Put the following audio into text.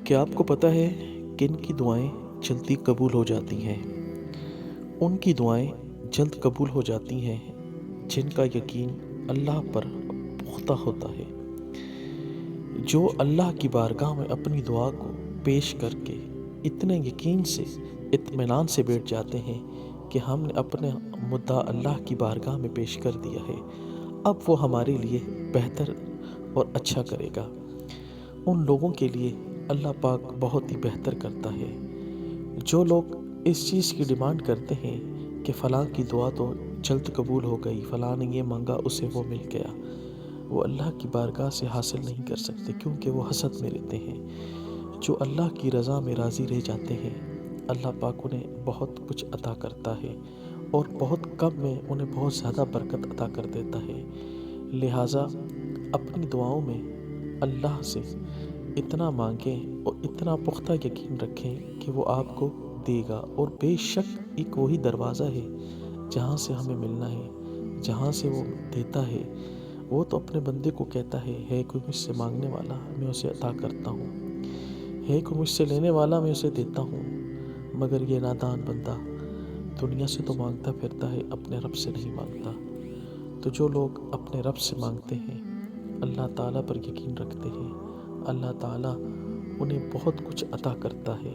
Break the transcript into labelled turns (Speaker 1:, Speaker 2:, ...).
Speaker 1: کیا آپ کو پتہ ہے کن کی دعائیں جلدی قبول ہو جاتی ہیں؟ ان کی دعائیں جلد قبول ہو جاتی ہیں جن کا یقین اللہ پر پختہ ہوتا ہے، جو اللہ کی بارگاہ میں اپنی دعا کو پیش کر کے اتنے یقین سے، اطمینان سے بیٹھ جاتے ہیں کہ ہم نے اپنا مدعا اللہ کی بارگاہ میں پیش کر دیا ہے، اب وہ ہمارے لیے بہتر اور اچھا کرے گا۔ ان لوگوں کے لیے اللہ پاک بہت ہی بہتر کرتا ہے۔ جو لوگ اس چیز کی ڈیمانڈ کرتے ہیں کہ فلاں کی دعا تو جلد قبول ہو گئی، فلاں نے یہ مانگا اسے وہ مل گیا، وہ اللہ کی بارگاہ سے حاصل نہیں کر سکتے کیونکہ وہ حسد میں رہتے ہیں۔ جو اللہ کی رضا میں راضی رہ جاتے ہیں، اللہ پاک انہیں بہت کچھ عطا کرتا ہے اور بہت کم میں انہیں بہت زیادہ برکت عطا کر دیتا ہے۔ لہٰذا اپنی دعاؤں میں اللہ سے اتنا مانگیں اور اتنا پختہ یقین رکھیں کہ وہ آپ کو دے گا، اور بے شک ایک وہی دروازہ ہے جہاں سے ہمیں ملنا ہے، جہاں سے وہ دیتا ہے۔ وہ تو اپنے بندے کو کہتا ہے کوئی مجھ سے مانگنے والا میں اسے عطا کرتا ہوں، ہے کوئی مجھ سے لینے والا میں اسے دیتا ہوں، مگر یہ نادان بندہ دنیا سے تو مانگتا پھرتا ہے، اپنے رب سے نہیں مانگتا۔ تو جو لوگ اپنے رب سے مانگتے ہیں، اللہ تعالیٰ پر یقین رکھتے ہیں، اللہ تعالیٰ انہیں بہت کچھ عطا کرتا ہے۔